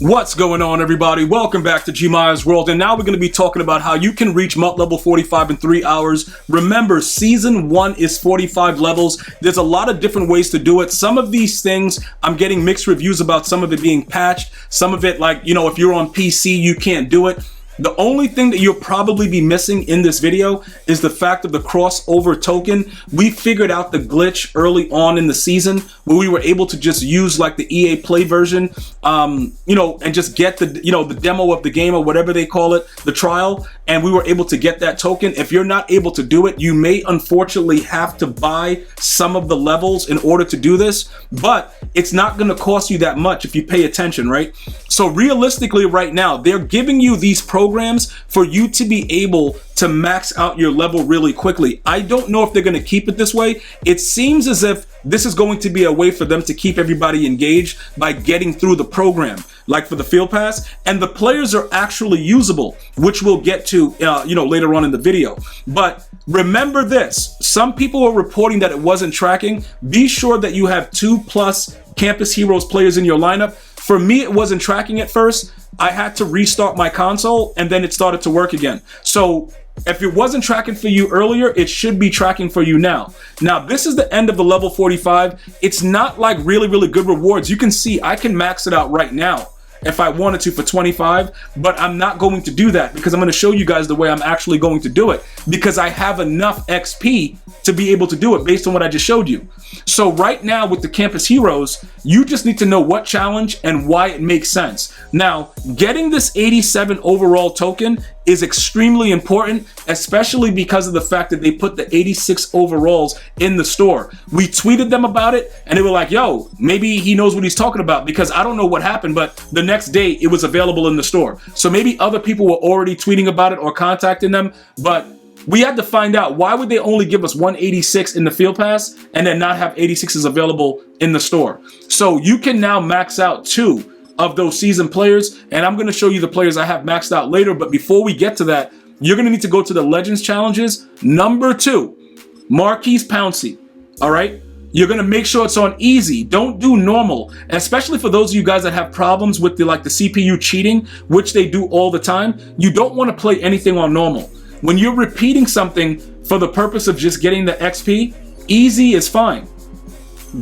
What's going on, everybody? Welcome back to GmiasWorld, and now we're going to be talking about how you can reach MUT level 45 in 3 hours. Remember, season 1 is 45 levels. There's a lot of different ways to do it. Some of these things, I'm getting mixed reviews about some of it being patched. Some of it, like, if you're on PC, you can't do it. The only thing that you'll probably be missing in this video is the fact of the crossover token. We figured out the glitch early on in the season where we were able to just use like the EA Play version, and just get the demo of the game or whatever they call it, the trial, and we were able to get that token. If you're not able to do it, you may unfortunately have to buy some of the levels in order to do this, but it's not going to cost you that much if you pay attention, right? So realistically right now, they're giving you these programs for you to be able to max out your level really quickly. I don't know if they're going to keep it this way. It seems as if this is going to be a way for them to keep everybody engaged by getting through the program, like for the field pass, and the players are actually usable, which we'll get to later on in the video. But remember this, some people are reporting that it wasn't tracking. Be sure that you have 2+ Campus Heroes players in your lineup. For me, it wasn't tracking at first. I had to restart my console and then it started to work again. So if it wasn't tracking for you earlier, it should be tracking for you now. Now, this is the end of the level 45. It's not like really, really good rewards. You can see I can max it out right now if I wanted to for 25, but I'm not going to do that because I'm going to show you guys the way I'm actually going to do it, because I have enough XP to be able to do it based on what I just showed you. So right now with the Campus Heroes, you just need to know what challenge and why it makes sense. Now, getting this 87 overall token is extremely important, especially because of the fact that they put the 86 overalls in the store. We tweeted them about it and they were like, yo, maybe he knows what he's talking about, because I don't know what happened, but the next day it was available in the store. So maybe other people were already tweeting about it or contacting them, but we had to find out, why would they only give us 186 in the field pass and then not have 86s available in the store? So you can now max out 2 of those seasoned players, and I'm going to show you the players I have maxed out later. But before we get to that, you're going to need to go to the Legends Challenges. Number 2, Marquise Pouncey. All right? You're going to make sure it's on easy. Don't do normal, especially for those of you guys that have problems with the CPU cheating, which they do all the time. You don't want to play anything on normal. When you're repeating something for the purpose of just getting the XP, easy is fine.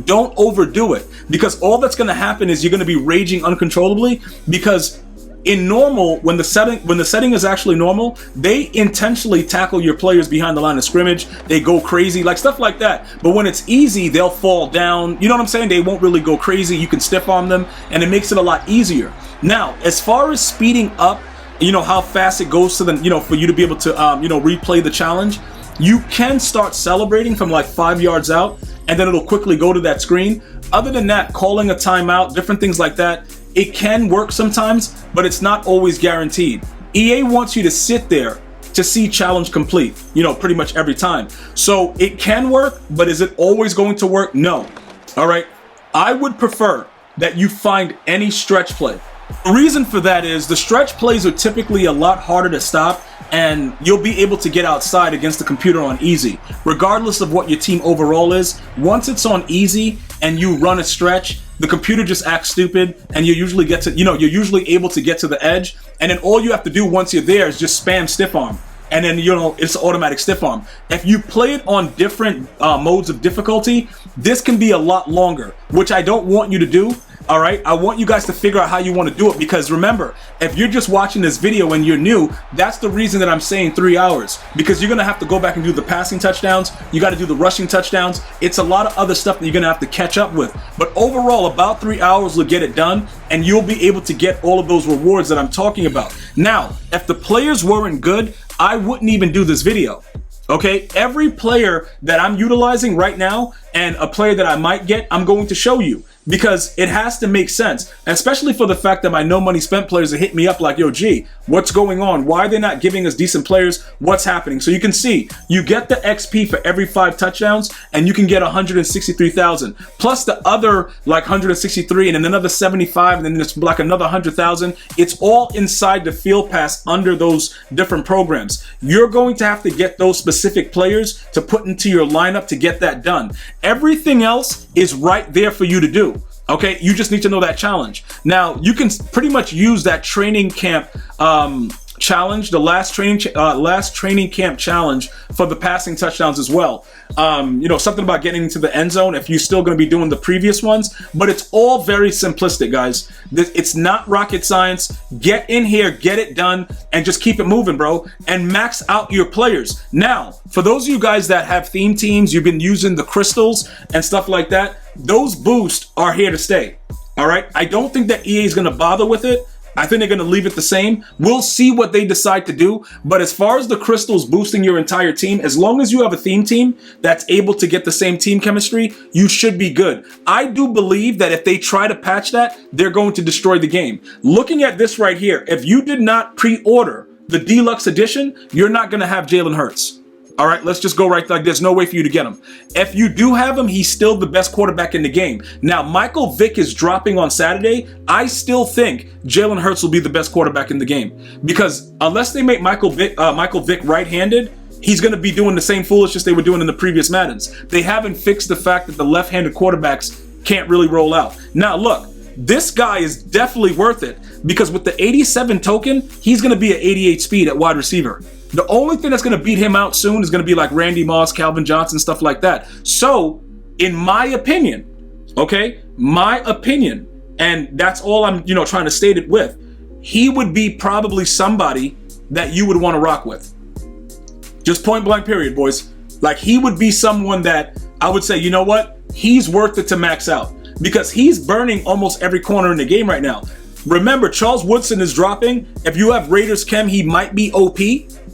Don't overdo it, because all that's going to happen is you're going to be raging uncontrollably, because in normal, when the setting is actually normal, they intentionally tackle your players behind the line of scrimmage. They go crazy, like stuff like that. But when it's easy, they'll fall down. You know what I'm saying? They won't really go crazy. You can stiff arm them, and it makes it a lot easier. Now, as far as speeding up, how fast it goes to the, for you to be able to, replay the challenge, you can start celebrating from like 5 yards out, and then it'll quickly go to that screen. Other than that, calling a timeout, different things like that, it can work sometimes, but it's not always guaranteed. EA wants you to sit there to see challenge complete, pretty much every time. So it can work, but is it always going to work? No. All right. I would prefer that you find any stretch play. The reason for that is the stretch plays are typically a lot harder to stop, and you'll be able to get outside against the computer on easy. Regardless of what your team overall is, once it's on easy and you run a stretch, the computer just acts stupid, and you usually get to, you're usually able to get to the edge, and then all you have to do once you're there is just spam stiff arm. And then, it's automatic stiff arm. If you play it on different modes of difficulty, this can be a lot longer, which I don't want you to do. All right, I want you guys to figure out how you want to do it, because remember, if you're just watching this video and you're new, that's the reason that I'm saying 3 hours, because you're going to have to go back and do the passing touchdowns. You got to do the rushing touchdowns. It's a lot of other stuff that you're going to have to catch up with. But overall, about 3 hours will get it done, and you'll be able to get all of those rewards that I'm talking about. Now, if the players weren't good, I wouldn't even do this video. Okay, every player that I'm utilizing right now and a player that I might get, I'm going to show you, because it has to make sense, especially for the fact that my no money spent players are hitting me up like, yo, G, what's going on? Why are they not giving us decent players? What's happening? So you can see, you get the XP for every 5 touchdowns, and you can get 163,000 plus the other like 163, and then another 75, and then it's like another 100,000. It's all inside the field pass under those different programs. You're going to have to get those specific players to put into your lineup to get that done. Everything else is right there for you to do. Okay, you just need to know that challenge. Now, you can pretty much use that training camp challenge, the last training camp challenge for the passing touchdowns as well. You know, something about getting into the end zone if you're still going to be doing the previous ones, but it's all very simplistic, guys. It's not rocket science. Get in here, get it done, and just keep it moving, bro, and max out your players. Now, for those of you guys that have theme teams, you've been using the crystals and stuff like that, those boosts are here to stay. All right, I don't think that EA is going to bother with it. I think they're going to leave it the same. We'll see what they decide to do. But as far as the crystals boosting your entire team, as long as you have a theme team that's able to get the same team chemistry, you should be good. I do believe that if they try to patch that, they're going to destroy the game. Looking at this right here, if you did not pre-order the deluxe edition, you're not going to have Jalen Hurts. All right, let's just go right there. There's no way for you to get him. If you do have him, he's still the best quarterback in the game. Now, Michael Vick is dropping on Saturday. I still think Jalen Hurts will be the best quarterback in the game, because unless they make Michael Vick right-handed, he's going to be doing the same foolishness they were doing in the previous Maddens. They haven't fixed the fact that the left-handed quarterbacks can't really roll out. Now, look, this guy is definitely worth it, because with the 87 token, he's going to be at 88 speed at wide receiver. The only thing that's going to beat him out soon is going to be like Randy Moss, Calvin Johnson, stuff like that. So, in my opinion, okay, my opinion, and that's all I'm, trying to state it with, he would be probably somebody that you would want to rock with. Just point blank period, boys. Like, he would be someone that I would say, you know what? He's worth it to max out, because he's burning almost every corner in the game right now. Remember, Charles Woodson is dropping. If you have Raiders Chem, he might be OP.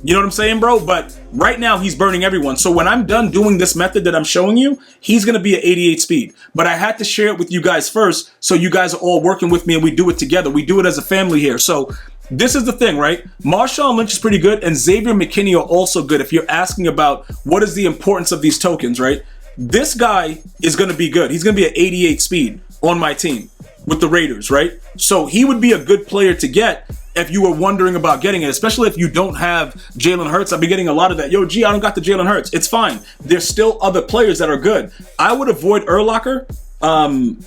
You know what I'm saying, bro? But right now, he's burning everyone. So when I'm done doing this method that I'm showing you, he's going to be at 88 speed. But I had to share it with you guys first, so you guys are all working with me and we do it together. We do it as a family here. So this is the thing, right? Marshawn Lynch is pretty good, and Xavier McKinney are also good if you're asking about what is the importance of these tokens, right? This guy is going to be good. He's going to be at 88 speed on my team with the Raiders, right? So he would be a good player to get if you were wondering about getting it, especially if you don't have Jalen Hurts. I've been getting a lot of that. Yo, G, I don't got the Jalen Hurts. It's fine. There's still other players that are good. I would avoid Urlacher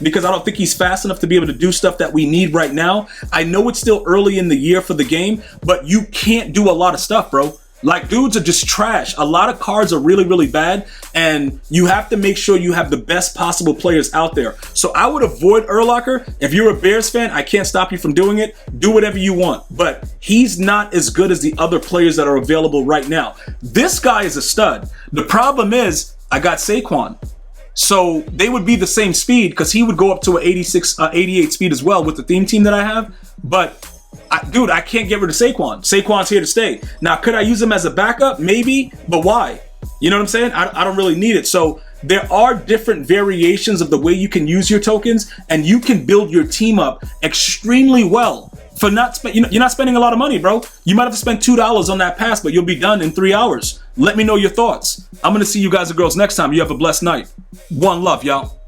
because I don't think he's fast enough to be able to do stuff that we need right now. I know it's still early in the year for the game, but you can't do a lot of stuff, bro. Like, dudes are just trash. A lot of cards are really, really bad, and you have to make sure you have the best possible players out there. So I would avoid Urlacher. If you're a Bears fan, I can't stop you from doing it. Do whatever you want, but he's not as good as the other players that are available right now. This guy is a stud. The problem is I got Saquon. So they would be the same speed, because he would go up to an 88 speed as well with the theme team that I have, but dude, I can't get rid of Saquon. Saquon's here to stay. Now, could I use him as a backup? Maybe, but why? You know what I'm saying? I don't really need it. So there are different variations of the way you can use your tokens, and you can build your team up extremely well for not you're not spending a lot of money, bro. You might have to spend $2 on that pass, but you'll be done in 3 hours. Let me know your thoughts. I'm going to see you guys and girls next time. You have a blessed night. One love, y'all.